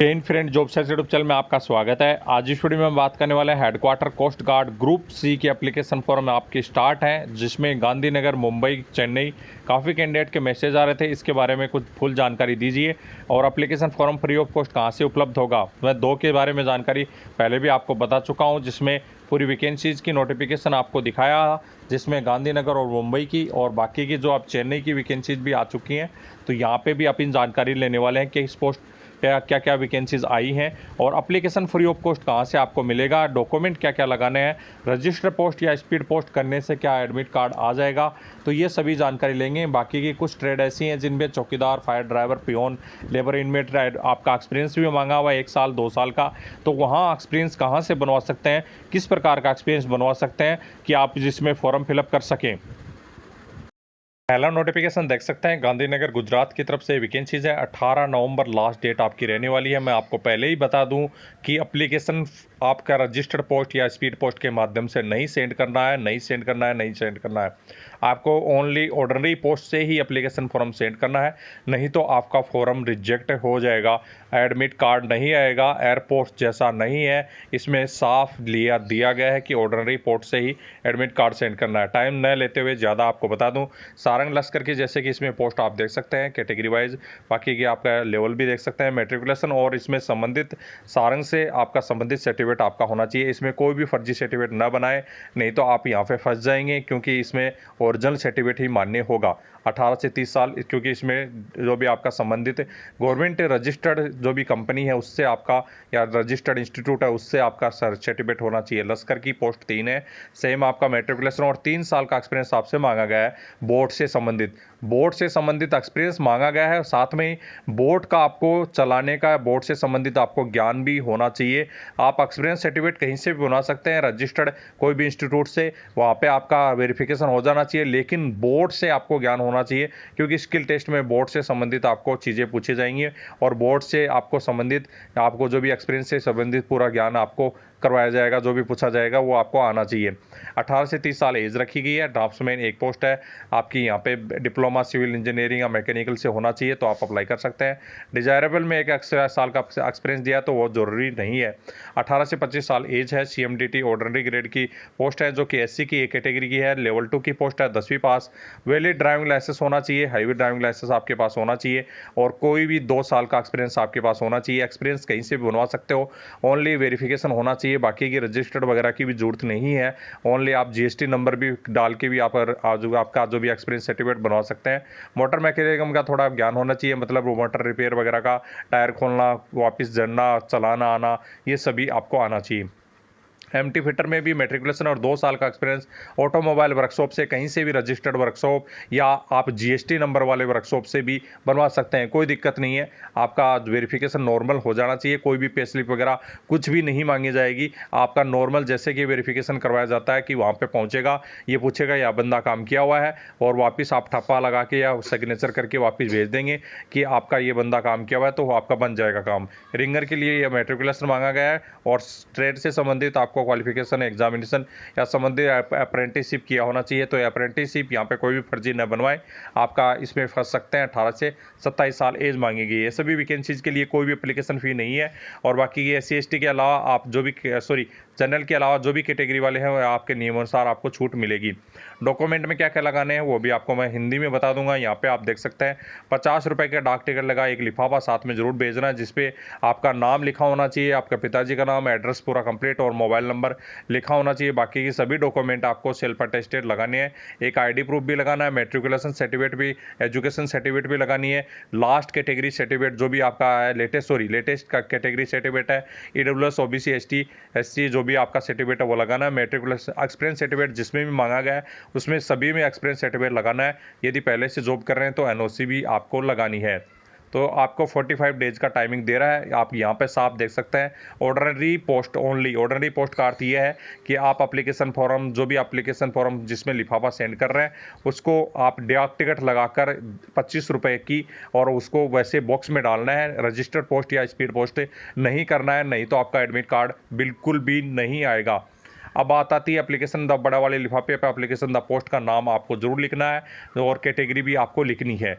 Jain friend job search YouTube channel में आपका स्वागत है। आज इस वीडियो में बात करने वाले हैं headquarter coast guard group C की एप्लीकेशन फॉर्म आपकी स्टार्ट है, जिसमें गांधीनगर, मुंबई, चेन्नई काफ़ी कैंडिडेट के मैसेज आ रहे थे। इसके बारे में कुछ फुल जानकारी दीजिए और application form free of cost कहाँ से उपलब्ध होगा। मैं दो के बारे में जानकारी पहले भी आपको बता चुका हूँ, जिसमें पूरी वैकेंसीज़ की नोटिफिकेशन आपको दिखाया, जिसमें गांधीनगर और मुंबई की और बाकी की जो आप चेन्नई की वैकेंसीज भी आ चुकी हैं। तो यहाँ पे भी आप इन जानकारी लेने वाले हैं कि इस पोस्ट क्या क्या वैकेंसीज आई हैं और एप्लीकेशन फ्री ऑफ कॉस्ट कहाँ से आपको मिलेगा, डॉक्यूमेंट क्या क्या लगाने हैं, रजिस्टर पोस्ट या स्पीड पोस्ट करने से क्या एडमिट कार्ड आ जाएगा। तो ये सभी जानकारी लेंगे। बाकी की कुछ ट्रेड ऐसी हैं जिनमें चौकीदार, fire driver, peon, labour inmate आपका एक्सपीरियंस भी मांगा हुआ है 1 साल 2 साल का। तो वहाँ एक्सपीरियंस कहाँ से बनवा सकते हैं, किस प्रकार का एक्सपीरियंस बनवा सकते हैं कि आप जिसमें फॉर्म फिलअप कर सकें। पहला नोटिफिकेशन देख सकते हैं, गांधीनगर गुजरात की तरफ से वैकेंसीज है। 18 नवंबर लास्ट डेट आपकी रहने वाली है। मैं आपको पहले ही बता दूं कि एप्लीकेशन आपका रजिस्टर्ड पोस्ट या स्पीड पोस्ट के माध्यम से नहीं सेंड करना है, नहीं सेंड करना है, नहीं सेंड करना है। आपको ओनली ऑर्डिनरी पोस्ट से ही एप्लीकेशन फॉर्म सेंड करना है, नहीं तो आपका फॉर्म रिजेक्ट हो जाएगा, एडमिट कार्ड नहीं आएगा। एयरपोर्ट जैसा नहीं है, इसमें साफ दिया गया है कि ऑर्डिनरी पोस्ट से ही एडमिट कार्ड सेंड करना है। टाइम न लेते हुए ज़्यादा आपको बता दूं, सारंग लश्कर की जैसे कि इसमें पोस्ट आप देख सकते हैं कैटेगरी वाइज, बाकी की आपका लेवल भी देख सकते हैं, मेट्रिकुलेशन और इसमें संबंधित सारंग से आपका संबंधित सर्टिफिकेट आपका होना चाहिए। इसमें कोई भी फर्जी सर्टिफिकेट न बनाए, नहीं तो आप यहाँ पे फंस जाएंगे, क्योंकि इसमें ओरिजिनल सर्टिफिकेट ही मान्य होगा। 18 से 30 साल, क्योंकि इसमें जो भी आपका संबंधित गवर्नमेंट रजिस्टर्ड जो भी कंपनी है उससे आपका, या रजिस्टर्ड इंस्टीट्यूट है उससे आपका सर्टिफिकेट होना चाहिए। लश्कर की पोस्ट 3 है, सेम आपका मेट्रिकुलेशन और 3 साल का एक्सपीरियंस आपसे मांगा गया है। बोर्ड से संबंधित एक्सपीरियंस मांगा गया है, साथ में बोर्ड का आपको चलाने का, बोर्ड से संबंधित आपको ज्ञान भी होना चाहिए। आप एक्सपीरियंस सर्टिफिकेट कहीं से भी बना सकते हैं, रजिस्टर्ड कोई भी इंस्टीट्यूट से, वहाँ पे आपका वेरिफिकेशन हो जाना चाहिए, लेकिन बोर्ड से आपको ज्ञान होना चाहिए, क्योंकि स्किल टेस्ट में बोर्ड से संबंधित आपको चीज़ें पूछी जाएंगी और बोर्ड से आपको संबंधित, आपको जो भी एक्सपीरियंस से संबंधित पूरा ज्ञान आपको करवाया जाएगा, जो भी पूछा जाएगा वो आपको आना चाहिए। 18 से 30 साल एज रखी गई है। ड्राफ्ट्समैन एक पोस्ट है आपकी, यहाँ पे डिप्लोमा सिविल इंजीनियरिंग या मैकेनिकल से होना चाहिए, तो आप अप्लाई कर सकते हैं। डिजायरेबल में 1 साल का एक्सपीरियंस दिया तो वो जरूरी नहीं है। 18 से 25 साल एज है। CMDT ऑर्डिनरी ग्रेड की पोस्ट है, जो कि SC की एक कैटेगरी की है। लेवल 2 की पोस्ट है, 10वीं पास। वैलिड ड्राइविंग लाइसेंस होना चाहिए, हाईवे ड्राइविंग लाइसेंस आपके पास होना चाहिए और कोई भी 2 साल का एक्सपीरियंस आपके पास होना चाहिए। एक्सपीरियंस कहीं से भी बनवा सकते हो, ओनली वेरिफिकेशन होना चाहिए, बाकी की रजिस्टर्ड वगैरह की भी जरूरत नहीं है। ओनली आप GST नंबर भी डाल के भी आप आपका जो भी एक्सपीरियंस सर्टिफिकेट बनवा सकते हैं। मोटर मैकेनिज्म का थोड़ा ज्ञान होना चाहिए, मतलब मोटर रिपेयर वगैरह का, टायर खोलना, वापस जड़ना, चलाना आना, ये सभी आपको आना चाहिए। MT फिटर में भी मेट्रिकुलेशन और 2 साल का एक्सपीरियंस। ऑटोमोबाइल वर्कशॉप से, कहीं से भी रजिस्टर्ड वर्कशॉप या आप GST नंबर वाले वर्कशॉप से भी बनवा सकते हैं, कोई दिक्कत नहीं है। आपका वेरिफिकेशन नॉर्मल हो जाना चाहिए, कोई भी पे स्लिप वगैरह कुछ भी नहीं मांगी जाएगी। आपका नॉर्मल जैसे कि वेरिफिकेशन करवाया जाता है कि वहाँ पे पहुँचेगा, ये पूछेगा यह बंदा काम किया हुआ है, और वापस आप ठप्पा लगा के या सिग्नेचर करके वापस भेज देंगे कि आपका ये बंदा काम किया हुआ है, तो आपका बन जाएगा काम। रिंगर के लिए यह मेट्रिकुलेशन मांगा गया है और ट्रेड से संबंधित आपको क्वालिफिकेशन, एग्जामिनेशन या संबंधित अप्रेंटिसशिप किया होना चाहिए। तो अप्रेंटिसशिप यहाँ पे कोई भी फर्जी न बनवाए, आपका इसमें फंस सकते हैं। 18 से 27 साल एज मांगी गई है। सभी वैकेंसीज के लिए कोई भी एप्लीकेशन फी नहीं है और बाकी ये SC ST के अलावा आप जो भी जनरल के अलावा जो भी कैटेगरी वाले हैं आपके नियमानुसार आपको छूट मिलेगी। डॉक्यूमेंट में क्या क्या लगाने हैं वो भी आपको मैं हिंदी में बता दूंगा। यहाँ पे आप देख सकते हैं 50 रुपए का डाक टिकट लगा, एक लिफाफा साथ में जरूर भेजना है, जिसपे आपका नाम लिखा होना चाहिए, आपके पिताजी का नाम, एड्रेस पूरा कंप्लीट और मोबाइल नंबर लिखा होना चाहिए। बाकी की सभी डॉक्यूमेंट आपको सेल्फ अटेस्टेड लगाने हैं। एक ID प्रूफ भी लगाना है, मेट्रिकुलेशन सर्टिफिकेट भी, एजुकेशन सर्टिफिकेट भी लगानी है। लास्ट कैटेगरी सर्टिफिकेट जो भी आपका है, लेटेस्ट का कैटेगरी सर्टिफिकेट है, EWS OBC ST SC जो भी आपका सर्टिफिकेट है वो लगाना है। मेट्रिकुलेशन एक्सपीरियंस सर्टिफिकेट जिसमें भी मांगा गया है उसमें सभी में एक्सपीरियंस सर्टिफिकेट लगाना है। यदि पहले से जॉब कर रहे हैं तो NOC भी आपको लगानी है। तो आपको 45 डेज का टाइमिंग दे रहा है, आप यहाँ पे साफ देख सकते हैं। Ordinary post only, ordinary post का अर्थ ये है कि आप एप्लीकेशन फॉर्म, जो भी एप्लीकेशन फॉर्म जिसमें लिफाफा सेंड कर रहे हैं उसको आप डाक टिकट लगाकर 25 रुपए की, और उसको वैसे बॉक्स में डालना है। रजिस्टर्ड पोस्ट या स्पीड पोस्ट नहीं करना है, नहीं तो आपका एडमिट कार्ड बिल्कुल भी नहीं आएगा। अब बात आती है एप्लीकेशन द बड़ा वाले लिफाफे पर एप्लीकेशन द पोस्ट का नाम आपको जरूर लिखना है और कैटेगरी भी आपको लिखनी है।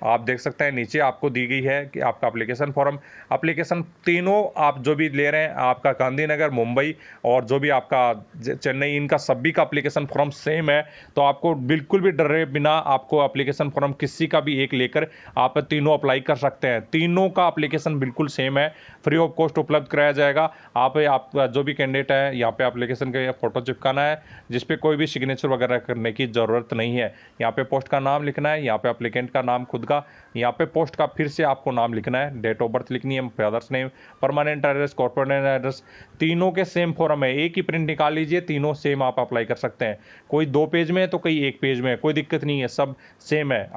आप देख सकते हैं नीचे आपको दी गई है कि आपका एप्लीकेशन फॉर्म, एप्लीकेशन तीनों आप जो भी ले रहे हैं, आपका गांधीनगर, मुंबई और जो भी आपका चेन्नई, इनका सभी का एप्लीकेशन फॉर्म सेम है। तो आपको बिल्कुल भी डरे बिना आपको एप्लीकेशन फॉर्म किसी का भी एक लेकर आप तीनों अप्लाई कर सकते हैं। तीनों का एप्लीकेशन बिल्कुल सेम है, फ्री ऑफ कॉस्ट उपलब्ध कराया जाएगा। आप जो भी कैंडिडेट है यहाँ पे एप्लीकेशन का फोटो चिपकाना है, जिसपे कोई भी सिग्नेचर वगैरह करने की ज़रूरत नहीं है। यहाँ पे पोस्ट का नाम लिखना है, यहाँ पे एप्लीकेंट का नाम खुद का, यहाँ पे पोस्ट का फिर से आपको नाम लिखना है, डेट ऑफ बर्थ लिखनी है, father's name, permanent address, corporate address, तीनों के सेम फॉर्म है। एक ही प्रिंट निकाल लीजिए, तीनों सेम आप अप्लाई कर सकते हैं। कोई 2 पेज में है तो कोई 1 पेज में है, कोई दिक्कत नहीं है, सब सेम है।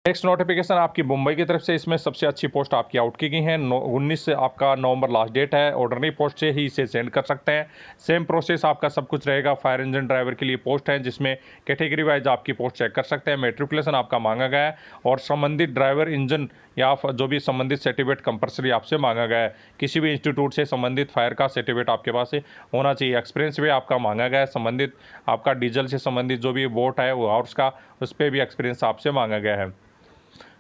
नेक्स्ट नोटिफिकेशन आपकी मुंबई की तरफ से, इसमें सबसे अच्छी पोस्ट आपकी आउट की गई है। 19 से आपका नवंबर लास्ट डेट है। ऑर्डिनरी पोस्ट से ही इसे सेंड कर सकते हैं। सेम प्रोसेस आपका सब कुछ रहेगा। फायर इंजन ड्राइवर के लिए पोस्ट है, जिसमें कैटेगरी वाइज आपकी पोस्ट चेक कर सकते हैं। मेट्रिकुलेशन आपका मांगा गया है और संबंधित ड्राइवर इंजन या जो भी संबंधित सर्टिफिकेट कंपलसरी आपसे मांगा गया है। किसी भी इंस्टीट्यूट से संबंधित फायर का सर्टिफिकेट आपके पास होना चाहिए। एक्सपीरियंस भी आपका मांगा गया है। संबंधित आपका डीजल से संबंधित जो भी बोट है वो हाउस का, उस पर भी एक्सपीरियंस आपसे मांगा गया है।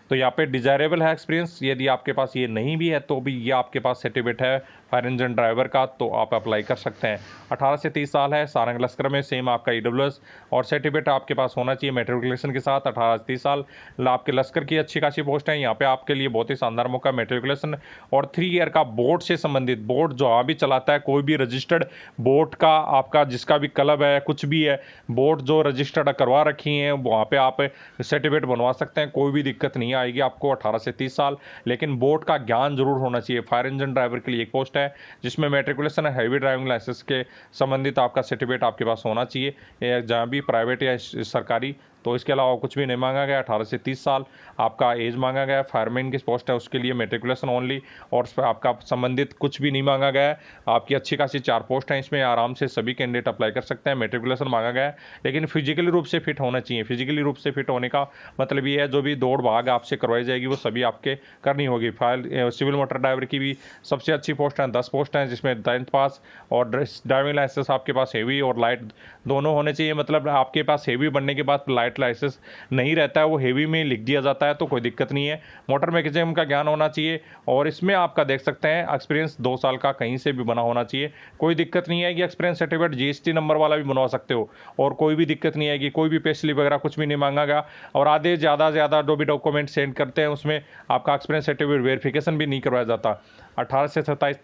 तो यहाँ पे डिजायरेबल है एक्सपीरियंस। यदि आपके पास ये नहीं भी है तो भी ये आपके पास सर्टिफिकेट है फायर इंजन ड्राइवर का, तो आप अप्लाई कर सकते हैं। 18 से 30 साल है, सारंग लश्कर में सेम आपका ईडब्ल्यूएस और सर्टिफिकेट आपके पास होना चाहिए मेट्रिकुलेशन के साथ। 18 से 30 साल आपके लश्कर की अच्छी खासी पोस्ट है। यहाँ पे आपके लिए बहुत ही शानदार मौका, मेट्रिकुलेशन और 3 ईयर का बोट से संबंधित, बोट जो भी चलाता है, कोई भी रजिस्टर्ड बोट का आपका जिसका भी क्लब है, कुछ भी है, बोट जो रजिस्टर्ड करवा रखी है, वहाँ पे आप सर्टिफिकेट बनवा सकते हैं। कोई भी दिक्कत नहीं आएगी आपको। 18 से 30 साल, लेकिन बोट का ज्ञान जरूर होना चाहिए। फायर इंजन ड्राइवर के लिए एक पोस्ट है जिसमें मेट्रिकुलेशन हैवी ड्राइविंग लाइसेंस के संबंधित आपका सर्टिफिकेट आपके पास होना चाहिए, जहाँ भी प्राइवेट या सरकारी। तो इसके अलावा कुछ भी नहीं मांगा गया। 18 से 30 साल आपका एज मांगा गया है। फायरमैन की पोस्ट है, उसके लिए मेट्रिकुलेशन ओनली और उस पर आपका संबंधित कुछ भी नहीं मांगा गया है। आपकी अच्छी खासी 4 पोस्ट हैं, इसमें आराम से सभी कैंडिडेट अप्लाई कर सकते हैं। मेट्रिकुलेशन मांगा गया है, लेकिन फिजिकली रूप से फिट होना चाहिए। फिजिकली रूप से फिट होने का मतलब ये है, जो भी दौड़ भाग आपसे करवाई जाएगी वो सभी आपके करनी होगी। सिविल मोटर ड्राइवर की भी सबसे अच्छी पोस्ट है, 10 पोस्ट हैं, जिसमें 10th पास और ड्राइविंग लाइसेंस आपके पास हेवी और लाइट दोनों होने चाहिए। मतलब आपके पास हेवी बनने के बाद लाइट लाइसेंस नहीं रहता है, वो हेवी में लिख दिया जाता है, तो कोई दिक्कत नहीं है। मोटर मैकेनिज्म का ज्ञान होना चाहिए और इसमें आपका देख सकते हैं एक्सपीरियंस 2 साल का कहीं से भी बना होना चाहिए। कोई दिक्कत नहीं है कि एक्सपीरियंस सर्टिफिकेट जीएसटी नंबर वाला भी बनवा सकते हो और कोई भी दिक्कत नहीं है कि कोई भी पे स्लिप वगैरह कुछ भी नहीं मांगा गया। और आधे ज़्यादा जो भी डॉक्यूमेंट सेंड करते हैं उसमें आपका एक्सपीरियंस सर्टिफिकेट वेरिफिकेशन भी नहीं करवाया जाता। 18 से 27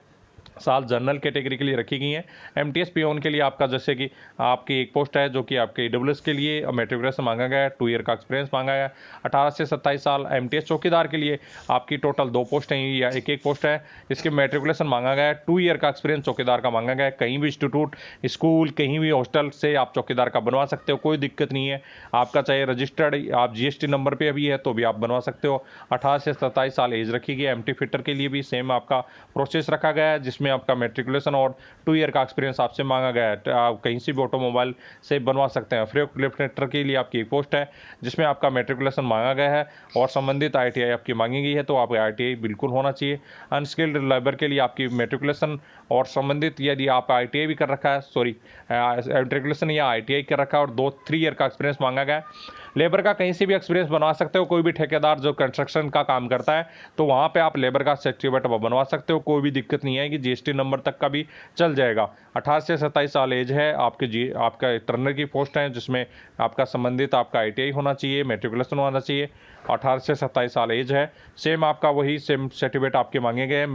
साल जनरल कैटेगरी के लिए रखी गई हैं। एमटीएस पियोन के लिए आपका जैसे कि आपकी एक पोस्ट है जो कि आपके ईडब्ल्यूएस के लिए मेट्रिकुलेशन मांगा गया है, 2 ईयर का एक्सपीरियंस मांगा गया है। 18 से 27 साल एमटीएस चौकीदार के लिए आपकी टोटल 2 पोस्ट हैं या एक पोस्ट है, इसके मेट्रिकुलेशन मांगा गया है। 2 ईयर का एक्सपीरियंस चौकीदार का मांगा गया है। कहीं भी इंस्टीट्यूट, स्कूल, कहीं भी हॉस्टल से आप चौकीदार का बनवा सकते हो, कोई दिक्कत नहीं है। आपका चाहे रजिस्टर्ड आप जीएसटी नंबर पर अभी है तो भी आप बनवा सकते हो। 18 से 27 साल एज रखी गई है। एमटी फिटर के लिए भी सेम आपका प्रोसेस रखा गया है, जिसमें आपका मेट्रिकुलेशन और 2 ईयर का एक्सपीरियंस आपसे मांगा गया है। आप कहीं से भी ऑटोमोबाइल से बनवा सकते हैं। फ्री लिफ्टर के लिए आपकी एक पोस्ट है जिसमें आपका मेट्रिकुलेशन मांगा गया है और संबंधित आईटीआई आपकी मांगी गई है, तो आप आईटीआई बिल्कुल होना चाहिए। अनस्किल्ड लेबर के लिए आपकी मेट्रिकुलेशन और संबंधित, यदि आप आईटीआई भी कर रखा है, सॉरी मेट्रिकुलेशन या आईटीआई कर रखा है और 3 ईयर का एक्सपीरियंस मांगा गया है। लेबर का कहीं से भी एक्सपीरियंस बनवा सकते हो। कोई भी ठेकेदार जो कंस्ट्रक्शन का काम करता है तो वहाँ पे आप लेबर का सर्टिफिकेट बनवा सकते हो, कोई भी दिक्कत नहीं है कि जीएसटी नंबर तक का भी चल जाएगा। 18 से 27 साल एज है। आपका टर्नर की पोस्ट है जिसमें आपका संबंधित आपका आईटीआई होना चाहिए, मेट्रिकुलेशन होना चाहिए। 18 से 27 साल एज है। सेम आपका वही सेम सर्टिफिकेट आपके मांगे गए।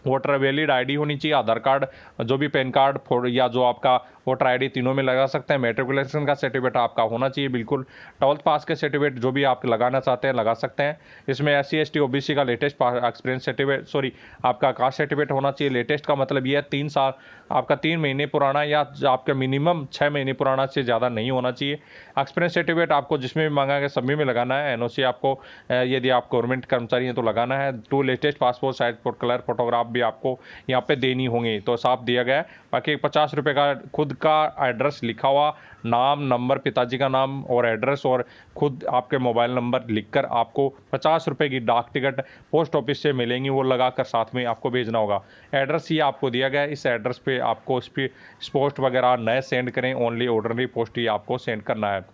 वोटर वैलिड आईडी होनी चाहिए, आधार कार्ड, जो भी पैन कार्ड या जो आपका वोटर आईडी, तीनों में लगा सकते हैं। मेट्रिकुलेशन का सर्टिफिकेट आपका होना चाहिए बिल्कुल। 12th पास के सर्टिफिकेट जो भी आप लगाना चाहते हैं लगा सकते हैं। इसमें SC ST OBC का लेटेस्ट एक्सपीरियंस सर्टिफिकेट, सॉरी आपका कास्ट सर्टिफिकेट होना चाहिए। लेटेस्ट का मतलब ये है 3 साल आपका 3 महीने पुराना या आपका मिनिमम 6 महीने पुराना से ज़्यादा नहीं होना चाहिए। एक्सपीरियंस सर्टिफिकेट आपको जिसमें भी मांगा गया सभी में लगाना है। NOC आपको यदि आप गवर्नमेंट कर्मचारी हैं तो लगाना है। 2 latest passport size colour photograph भी आपको यहाँ पे देनी होंगी, तो साफ दिया गया है। बाकी 50 रुपये का खुद का एड्रेस लिखा हुआ, नाम, नंबर, पिताजी का नाम और एड्रेस और खुद आपके मोबाइल नंबर लिखकर आपको 50 रुपये की डाक टिकट पोस्ट ऑफिस से मिलेंगी, वो लगाकर साथ में आपको भेजना होगा। एड्रेस ये आपको दिया गया है, इस एड्रेस पे आपको इस पोस्ट वगैरह नए सेंड करें, ओनली ऑर्डनरी पोस्ट ही आपको सेंड करना है।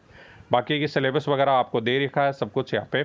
बाकी की सिलेबस वगैरह आपको दे रखा है सब कुछ यहाँ पे।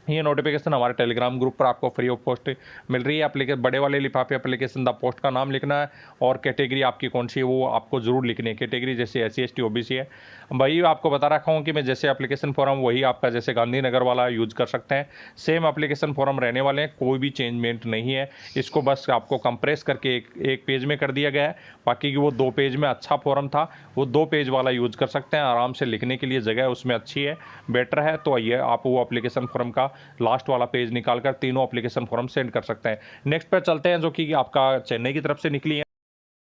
ये नोटिफिकेशन हमारे टेलीग्राम ग्रुप पर आपको फ्री ऑफ कॉस्ट मिल रही है। एप्लीकेशन बड़े वाले लिफाफे एप्लीकेशन द पोस्ट का नाम लिखना है और कैटेगरी आपकी कौन सी है वो आपको जरूर लिखनी है। कैटेगरी जैसे SC ST OBC है, वही आपको बता रखा हूँ कि मैं जैसे एप्लीकेशन फॉर्म वही आपका जैसे गांधीनगर वाला यूज कर सकते हैं। सेम एप्लीकेशन फॉर्म रहने वाले हैं, कोई भी चेंजमेंट नहीं है। इसको बस आपको कंप्रेस करके एक पेज में कर दिया गया है। बाकी की वो 2 पेज में अच्छा फॉर्म था, वो 2 पेज वाला यूज कर सकते हैं। आराम से लिखने के लिए जगह उसमें अच्छी है, बेटर है। तो ये आप वो एप्लीकेशन फॉर्म का लास्ट वाला पेज निकालकर तीनों एप्लीकेशन फॉर्म सेंड कर सकते हैं। नेक्स्ट पर चलते हैं, जो कि आपका चेन्नई की तरफ से निकली है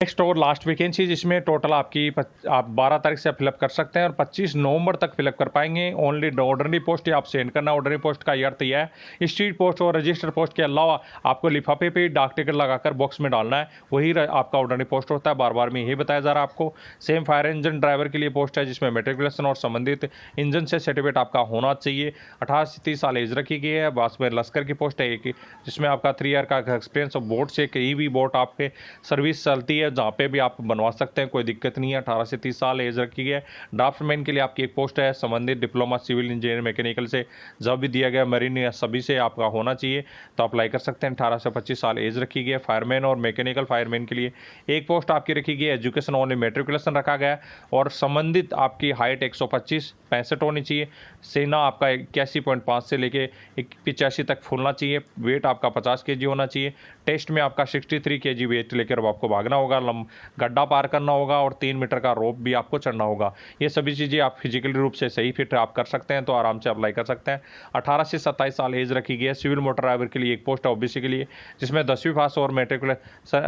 नेक्स्ट और लास्ट वैकेंसी, जिसमें टोटल आपकी आप 12 तारीख से फिलअप कर सकते हैं और 25 नवंबर तक फिलअप कर पाएंगे। ओनली ऑर्डनरी पोस्ट ही आप सेंड करना। ऑर्डनरी पोस्ट का अर्थ यह है, स्ट्रीट पोस्ट और रजिस्टर पोस्ट के अलावा आपको लिफाफे पे डाक टिकट लगाकर बॉक्स में डालना है, वही आपका ऑर्डनरी पोस्ट होता है। बार बार में यही बताया जा रहा है आपको। सेम फायर इंजन ड्राइवर के लिए पोस्ट है, जिसमें मेट्रिकुलेशन और संबंधित इंजन से सर्टिफिकेट आपका होना चाहिए। 18 से 30 साल एज रखी गई है। बस में लश्कर की पोस्ट है एक, जिसमें आपका 3 ईयर का एक्सपीरियंस और बोट से कहीं भी बोट आपके सर्विस चलती है जहाँ पे भी आप बनवा सकते हैं, कोई दिक्कत नहीं है। 18 से 30 साल एज रखी है। ड्राफ्टमैन के लिए आपकी एक पोस्ट है, संबंधित डिप्लोमा सिविल इंजीनियर मैकेनिकल से जब भी दिया गया मरीन या सभी से आपका होना चाहिए, तो अप्लाई कर सकते हैं। 18 से 25 साल एज रखी गई है। फायरमैन और मैकेनिकल फायरमैन के लिए एक पोस्ट आपकी रखी गई है। एजुकेशन ओनली मेट्रिकुलेशन रखा गया है और संबंधित आपकी हाइट 125 65 होनी चाहिए। सेना आपका 81.5 से लेके 85 तक फूलना चाहिए। वेट आपका 50 kg होना चाहिए। टेस्ट में आपका 63 kg वेट लेकर आपको भागना होगा, गड्ढा पार करना होगा और 3 मीटर का रोप भी आपको चढ़ना होगा। ये सभी चीज़ें आप फिजिकली रूप से सही फिट आप कर सकते हैं, तो आराम से अप्लाई कर सकते हैं। 18 से 27 साल एज रखी गई है। सिविल मोटर ड्राइवर के लिए एक पोस्ट है OBC के लिए, जिसमें 10वीं पास और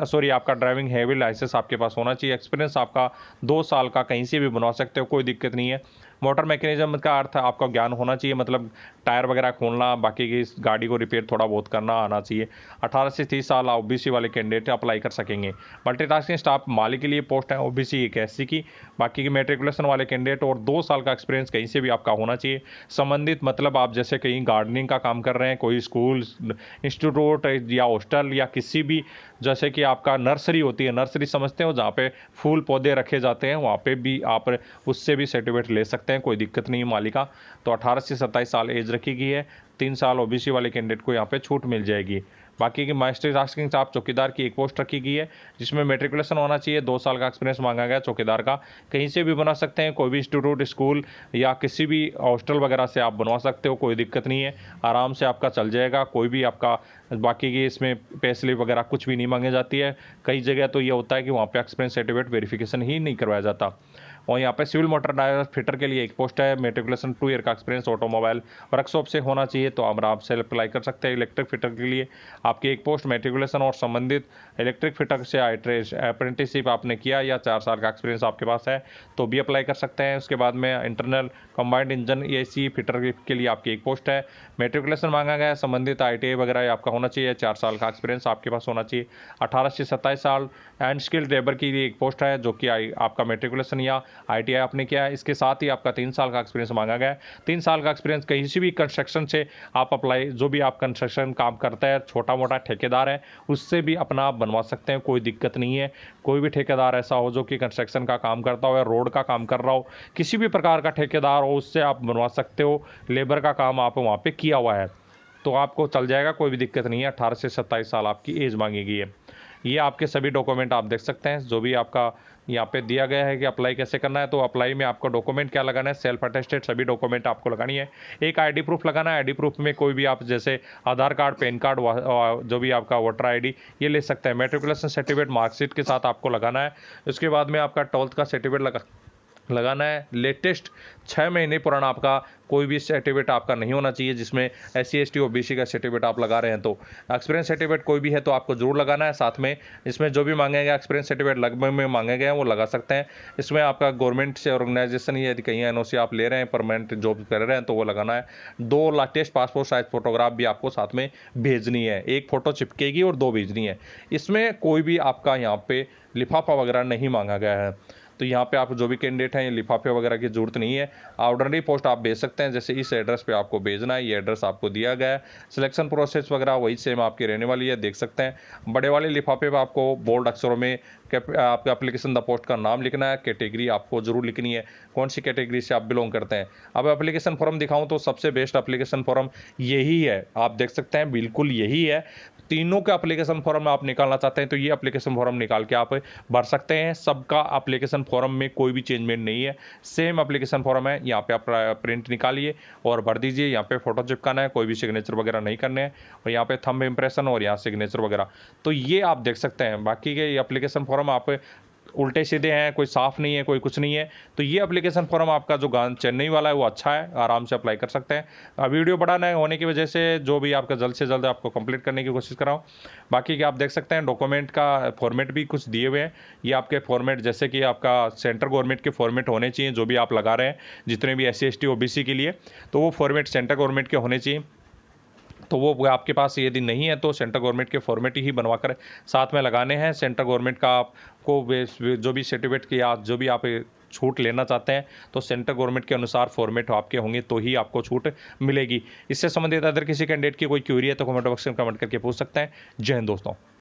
सॉरी आपका ड्राइविंग हैवी लाइसेंस आपके पास होना चाहिए। एक्सपीरियंस आपका 2 साल का कहीं से भी बनवा सकते हो, कोई दिक्कत नहीं है। मोटर मैकेनिज्म का अर्थ आपका ज्ञान होना चाहिए, मतलब टायर वगैरह खोलना, बाकी की गाड़ी को रिपेयर थोड़ा बहुत करना आना चाहिए। 18 से 30 साल OBC वाले कैंडिडेट अप्लाई कर सकेंगे। मल्टीटास्किंग स्टाफ माली के लिए पोस्ट है OBC एक SC की। बाकी की मेट्रिकुलेशन वाले कैंडिडेट और 2 साल का एक्सपीरियंस कहीं से भी आपका होना चाहिए। संबंधित मतलब आप जैसे कहीं गार्डनिंग का काम कर रहे हैं, कोई स्कूल इंस्टीट्यूट या हॉस्टल या किसी भी, जैसे कि आपका नर्सरी होती है, नर्सरी समझते हो जहाँ पे फूल पौधे रखे जाते हैं, वहाँ पे भी आप उससे भी सर्टिफिकेट ले सकते हैं, कोई दिक्कत नहीं है माली का। तो 18 से 27 साल एज रखी गई है। 3 साल OBC वाले कैंडिडेट को यहाँ पे छूट मिल जाएगी। बाकी की मल्टीटास्किंग स्टाफ चौकीदार की एक पोस्ट रखी गई है, जिसमें मेट्रिकुलेशन होना चाहिए। 2 साल का एक्सपीरियंस मांगा गया चौकीदार का। कहीं से भी बना सकते हैं, कोई भी इंस्टीट्यूट स्कूल या किसी भी हॉस्टल वगैरह से आप बनवा सकते हो, कोई दिक्कत नहीं है। आराम से आपका चल जाएगा, कोई भी आपका बाकी की इसमें पे स्लिप वगैरह कुछ भी नहीं मांगी जाती है। कई जगह तो ये होता है कि वहाँ पे एक्सपीरियंस सर्टिफिकेट वेरिफिकेशन ही नहीं करवाया जाता। और यहाँ पे सिविल मोटर ड्राइवर फिटर के लिए एक पोस्ट है। मेट्रिकुलेशन 2 ईयर का एक्सपीरियंस ऑटोमोबाइल वर्कशॉप से होना चाहिए, तो आप आराम से अप्लाई कर सकते हैं। इलेक्ट्रिक फिटर के लिए आपकी एक पोस्ट, मेट्रिकुलेशन और संबंधित इलेक्ट्रिक फिटर से अप्रेंटिसशिप आपने किया या 4 साल का एक्सपीरियंस आपके पास है, तो भी अप्लाई कर सकते हैं। उसके बाद में internal combined engine AC fitter के लिए आपकी एक पोस्ट है। मेट्रिकुलेशन मांगा गया है। संबंधित ITI वगैरह आपका होना चाहिए। 4 साल का एक्सपीरियंस आपके पास होना चाहिए। 18 से 27 साल एंड स्किल्ड लेबर की एक पोस्ट है, जो कि आपका मेट्रिकुलेशन या ITI आपने किया है। इसके साथ ही आपका 3 साल का एक्सपीरियंस मांगा गया है। 3 साल का एक्सपीरियंस कहीं से भी कंस्ट्रक्शन से आप अप्लाई, जो भी आप कंस्ट्रक्शन काम करता है, छोटा मोटा ठेकेदार है, उससे भी अपना आप बनवा सकते हैं, कोई दिक्कत नहीं है। कोई भी ठेकेदार ऐसा हो जो कि कंस्ट्रक्शन का काम करता हो या रोड का काम कर रहा हो, किसी भी प्रकार का ठेकेदार हो, उससे आप बनवा सकते हो। लेबर का काम आप वहाँ पे किया हुआ है, तो आपको चल जाएगा, कोई भी दिक्कत नहीं है। 18 से 27 साल आपकी एज मांगी गई है। ये आपके सभी डॉक्यूमेंट आप देख सकते हैं, जो भी आपका यहाँ पे दिया गया है कि अप्लाई कैसे करना है। तो अप्लाई में आपको डॉक्यूमेंट क्या लगाना है, सेल्फ अटेस्टेड सभी डॉक्यूमेंट आपको लगानी है। एक ID प्रूफ लगाना है। ID प्रूफ में कोई भी आप जैसे आधार कार्ड, पैन कार्ड, जो भी आपका वोटर ID ये ले सकते हैं। मेट्रिकुलेशन सर्टिफिकेट मार्कशीट के साथ आपको लगाना है। उसके बाद में आपका 12th का सर्टिफिकेट लगाना है। लेटेस्ट 6 महीने पुराना आपका कोई भी सर्टिफिकेट आपका नहीं होना चाहिए, जिसमें SC ST OBC का सर्टिफिकेट आप लगा रहे हैं। तो एक्सपीरियंस सर्टिफिकेट कोई भी है तो आपको जरूर लगाना है। साथ में इसमें जो भी मांगे गए एक्सपीरियंस सर्टिफिकेट लगभग में मांगे गए हैं वो लगा सकते हैं। इसमें आपका गवर्नमेंट से ऑर्गेनाइजेशन या यदि कहीं NOC आप ले रहे हैं, परमानेंट जॉब कर रहे हैं, तो वो लगाना है। 2 लेटेस्ट पासपोर्ट साइज फोटोग्राफ भी आपको साथ में भेजनी है। एक फ़ोटो चिपकेगी और 2 भेजनी है। इसमें कोई भी आपका यहाँ पे लिफाफा वगैरह नहीं मांगा गया है। तो यहाँ पे आप जो भी कैंडिडेट हैं ये लिफाफे वगैरह की जरूरत नहीं है, ऑर्डिनरी पोस्ट आप भेज सकते हैं। जैसे इस एड्रेस पे आपको भेजना है, ये एड्रेस आपको दिया गया है। सिलेक्शन प्रोसेस वगैरह वही सेम आपकी रहने वाली है, देख सकते हैं। बड़े वाले लिफाफे पे आपको बोल्ड अक्षरों में आपका एप्लीकेशन द पोस्ट का नाम लिखना है, कैटेगरी आपको जरूर लिखनी है, कौन सी कैटेगरी से आप बिलोंग करते हैं। अब एप्लीकेशन फॉर्म दिखाऊं तो सबसे बेस्ट एप्लीकेशन फॉर्म यही है, आप देख सकते हैं बिल्कुल यही है। तीनों का एप्लीकेशन फॉर्म आप निकालना चाहते हैं तो ये एप्लीकेशन फॉर्म निकाल के आप भर सकते हैं। सबका एप्लीकेशन फॉर्म में कोई भी चेंजमेंट नहीं है, सेम एप्लीकेशन फॉर्म है। यहाँ पे आप प्रिंट निकालिए और भर दीजिए। यहाँ पे फोटो चिपकाना है, कोई भी सिग्नेचर वगैरह नहीं करने हैं, और यहाँ पे थंब इंप्रेशन और यहाँ सिग्नेचर वगैरह। तो ये आप देख सकते हैं। बाकी के एप्लीकेशन फॉर्म आप उल्टे सीधे हैं, कोई साफ नहीं है, कोई कुछ नहीं है। तो ये एप्लीकेशन फॉर्म आपका जो चेन्नई वाला है वो अच्छा है, आराम से अप्लाई कर सकते हैं। वीडियो बड़ा न होने की वजह से जो भी आपका जल्द से जल्द आपको कंप्लीट करने की कोशिश कर रहा हूँ। बाकी क्या आप देख सकते हैं डॉक्यूमेंट का फॉर्मेट भी कुछ दिए हुए हैं। ये आपके फॉर्मेट जैसे कि आपका सेंट्रल गवर्नमेंट के फॉर्मेट होने चाहिए, जो भी आप लगा रहे हैं जितने भी SC ST OBC के लिए, तो वो फॉर्मेट सेंट्रल गवर्नमेंट के होने चाहिए। तो वो आपके पास यदि नहीं है तो सेंट्रल गवर्नमेंट के फॉर्मेट ही बनवाकर साथ में लगाने हैं। सेंट्रल गवर्नमेंट का आपको जो भी सर्टिफिकेट की या जो भी आप छूट लेना चाहते हैं तो सेंट्रल गवर्नमेंट के अनुसार फॉर्मेट आपके होंगे तो ही आपको छूट मिलेगी। इससे संबंधित अगर किसी कैंडिडेट की कोई क्वेरी है तो कमेंट बॉक्स में कमेंट करके पूछ सकते हैं। जय हिंद दोस्तों।